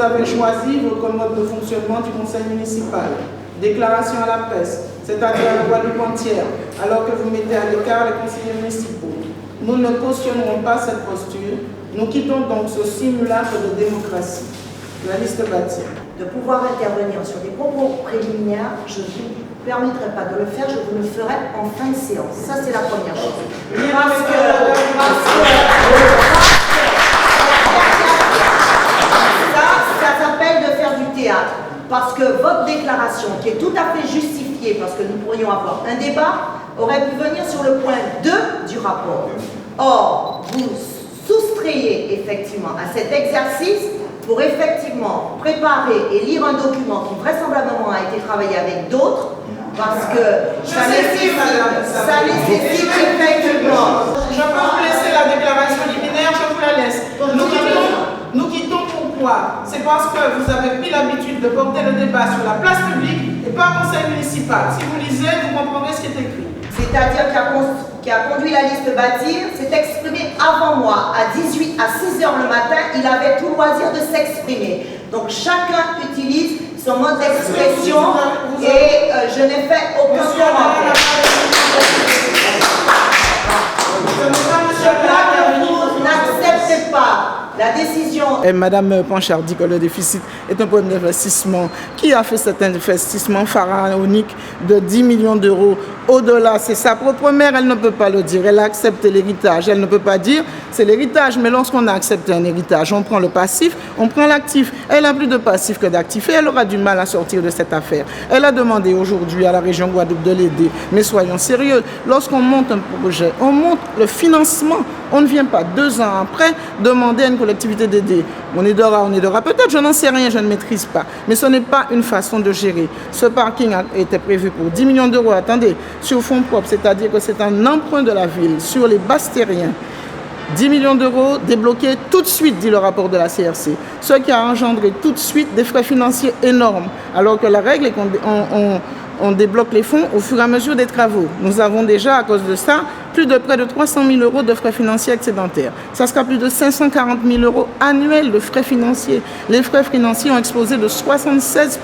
avez choisi votre mode de fonctionnement du conseil municipal. Déclaration à la presse, c'est-à-dire à la Guadeloupe entière, alors que vous mettez à l'écart les conseillers municipaux. Nous ne cautionnerons pas cette posture. Nous quittons donc ce simulacre de démocratie. La liste bâtie. De pouvoir intervenir sur des propos préliminaires, je ne vous permettrai pas de le faire, je vous le ferai en fin de séance. Ça, c'est la première chose. Ça s'appelle de faire du théâtre. Parce que votre déclaration, qui est tout à fait justifiée, parce que nous pourrions avoir un débat, aurait pu venir sur le point 2 du rapport. Or, vous soustrayez effectivement à cet exercice pour effectivement préparer et lire un document qui vraisemblablement a été travaillé avec d'autres, parce que ça nécessite effectivement. Je peux vous laisser la déclaration liminaire, je vous la laisse. Nous quittons pourquoi? C'est parce que vous avez pris l'habitude de porter le débat sur la place publique et pas au conseil municipal. Si vous lisez, vous comprendrez ce qui est écrit. C'est-à-dire qui a conduit la liste bâtir, s'est exprimé avant moi à 6 h le matin, il avait tout loisir de s'exprimer. Donc chacun utilise son mode d'expression et je n'ai fait aucun commentaire. Je crois que vous n'acceptez pas la décision. Et Madame Panchard dit que le déficit est un problème d'investissement. Qui a fait cet investissement pharaonique de 10 millions d'euros? Au-delà, c'est sa propre mère, elle ne peut pas le dire. Elle a accepté l'héritage. Elle ne peut pas dire c'est l'héritage. Mais lorsqu'on a accepté un héritage, on prend le passif, on prend l'actif. Elle a plus de passif que d'actif et elle aura du mal à sortir de cette affaire. Elle a demandé aujourd'hui à la région Guadeloupe de l'aider. Mais soyons sérieux, lorsqu'on monte un projet, on monte le financement. On ne vient pas 2 ans après demander à une collectivité d'aider. On aidera peut-être, je n'en sais rien, je ne maîtrise pas. Mais ce n'est pas une façon de gérer. Ce parking était prévu pour 10 millions d'euros. Attendez, sur fonds propres, c'est-à-dire que c'est un emprunt de la ville sur les Bastériens. 10 millions d'euros débloqués tout de suite, dit le rapport de la CRC. Ce qui a engendré tout de suite des frais financiers énormes. Alors que la règle est qu'on débloque les fonds au fur et à mesure des travaux. Nous avons déjà, à cause de ça, plus de près de 300 000 euros de frais financiers excédentaires. Ça sera plus de 540 000 euros annuels de frais financiers. Les frais financiers ont explosé de 76%.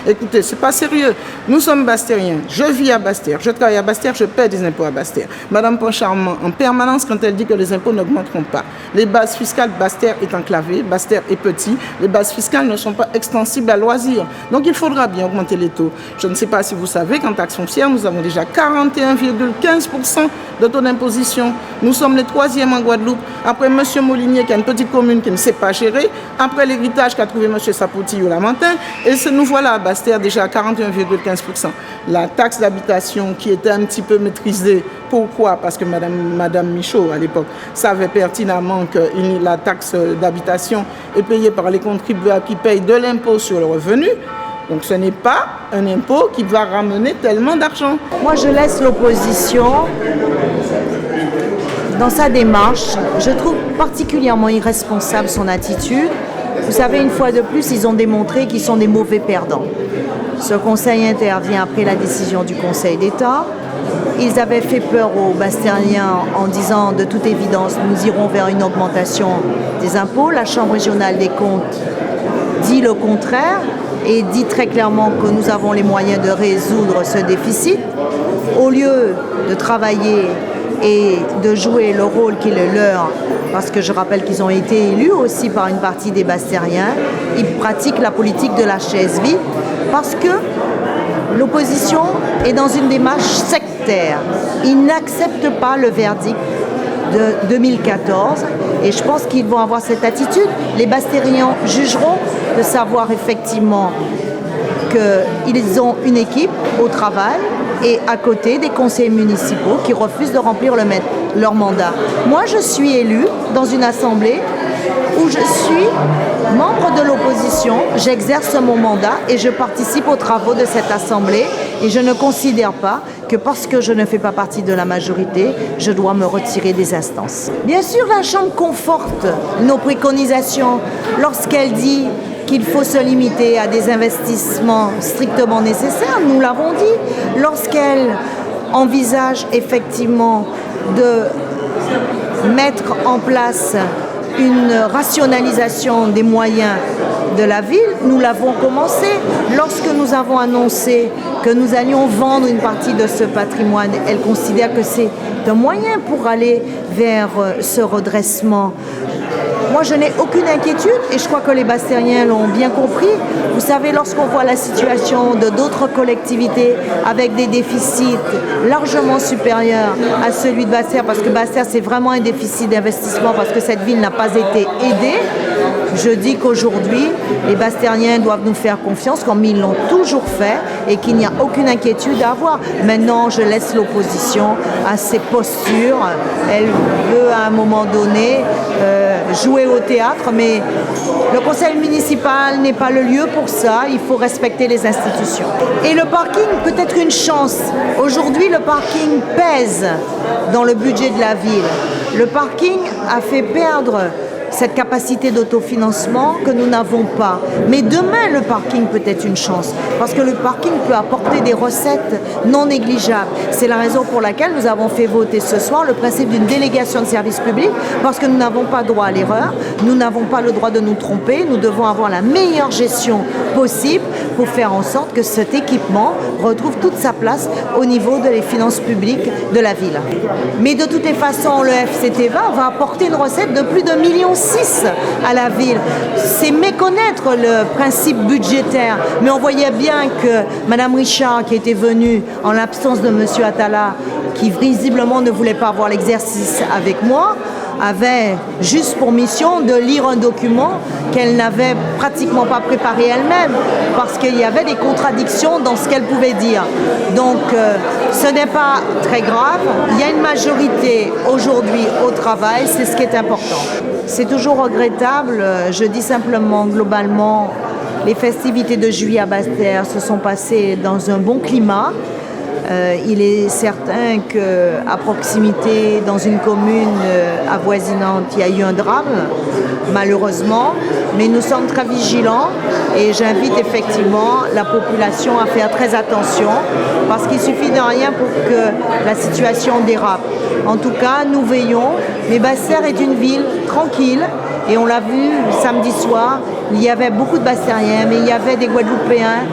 Écoutez, c'est pas sérieux. Nous sommes bastériens. Je vis à Bastère. Je travaille à Bastère. Je paie des impôts à Bastère. Madame Panchard en permanence quand elle dit que les impôts n'augmenteront pas. Les bases fiscales, Bastère est enclavée. Bastère est petit. Les bases fiscales ne sont pas extensibles à loisir. Donc il faudra bien augmenter les taux. Je ne sais pas si vous savez qu'en taxe foncière, nous avons déjà 41,15% de taux d'imposition. Nous sommes les 3e en Guadeloupe. Après M. Molinier, qui a une petite commune qui ne sait pas gérer. Après l'héritage qu'a trouvé M. Sapoti au Lamentin. Et nous voilà à Bastère déjà à 41,15%. La taxe d'habitation qui était un petit peu maîtrisée. Pourquoi? Parce que Madame Michaud, à l'époque, savait pertinemment que la taxe d'habitation est payée par les contribuables qui payent de l'impôt sur le revenu. Donc ce n'est pas un impôt qui va ramener tellement d'argent. Moi, je laisse l'opposition dans sa démarche. Je trouve particulièrement irresponsable son attitude. Vous savez, une fois de plus, ils ont démontré qu'ils sont des mauvais perdants. Ce conseil intervient après la décision du Conseil d'État. Ils avaient fait peur aux Bastériens en disant de toute évidence, nous irons vers une augmentation des impôts. La Chambre régionale des comptes dit le contraire et dit très clairement que nous avons les moyens de résoudre ce déficit. Au lieu de travailler et de jouer le rôle qui est le leur, parce que je rappelle qu'ils ont été élus aussi par une partie des Bastériens, ils pratiquent la politique de la chaise vide, parce que l'opposition est dans une démarche sectaire. Ils n'acceptent pas le verdict de 2014 et je pense qu'ils vont avoir cette attitude. Les Bastériens jugeront de savoir effectivement qu'ils ont une équipe au travail et à côté des conseillers municipaux qui refusent de remplir leur mandat. Moi, je suis élue dans une assemblée où je suis membre de l'opposition, j'exerce mon mandat et je participe aux travaux de cette assemblée et je ne considère pas que parce que je ne fais pas partie de la majorité, je dois me retirer des instances. Bien sûr, la Chambre conforte nos préconisations lorsqu'elle dit qu'il faut se limiter à des investissements strictement nécessaires, nous l'avons dit. Lorsqu'elle envisage effectivement de mettre en place une rationalisation des moyens de la ville. Nous l'avons commencé lorsque nous avons annoncé que nous allions vendre une partie de ce patrimoine. Elle considère que c'est un moyen pour aller vers ce redressement. Moi, je n'ai aucune inquiétude et je crois que les Bastériens l'ont bien compris. Vous savez, lorsqu'on voit la situation de d'autres collectivités avec des déficits largement supérieurs à celui de Basse-Terre, parce que Basse-Terre, c'est vraiment un déficit d'investissement parce que cette ville n'a pas été aidée, je dis qu'aujourd'hui, les Bastériens doivent nous faire confiance comme ils l'ont toujours fait et qu'il n'y a aucune inquiétude à avoir. Maintenant, je laisse l'opposition à ses postures. Elle veut à un moment donné jouer au théâtre, mais le conseil municipal n'est pas le lieu pour ça. Il faut respecter les institutions. Et le parking peut être une chance. Aujourd'hui, le parking pèse dans le budget de la ville. Le parking a fait perdre cette capacité d'autofinancement que nous n'avons pas. Mais demain, le parking peut être une chance, parce que le parking peut apporter des recettes non négligeables. C'est la raison pour laquelle nous avons fait voter ce soir le principe d'une délégation de service public, parce que nous n'avons pas droit à l'erreur, nous n'avons pas le droit de nous tromper, nous devons avoir la meilleure gestion possible pour faire en sorte que cet équipement retrouve toute sa place au niveau des finances publiques de la ville. Mais de toutes les façons, le FCTVA va apporter une recette de plus de 1,6 million à la ville. C'est méconnaître le principe budgétaire. Mais on voyait bien que Mme Richard, qui était venue en l'absence de M. Attala, qui visiblement ne voulait pas avoir l'exercice avec moi, avait juste pour mission de lire un document qu'elle n'avait pratiquement pas préparé elle-même, parce qu'il y avait des contradictions dans ce qu'elle pouvait dire. Donc ce n'est pas très grave. Il y a une majorité aujourd'hui au travail, c'est ce qui est important. C'est toujours regrettable. Je dis simplement, globalement, les festivités de juillet à Basse-Terre se sont passées dans un bon climat. Il est certain qu'à proximité, dans une commune avoisinante, il y a eu un drame, malheureusement, mais nous sommes très vigilants et j'invite effectivement la population à faire très attention, parce qu'il suffit de rien pour que la situation dérape. En tout cas, nous veillons, mais Basse-Terre est une ville tranquille, et on l'a vu samedi soir, il y avait beaucoup de Bastériens, mais il y avait des Guadeloupéens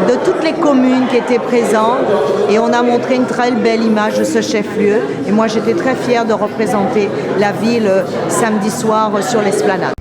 de toutes les communes qui étaient présentes, et on a montré une très belle image de ce chef-lieu. Et moi, j'étais très fière de représenter la ville samedi soir sur l'esplanade.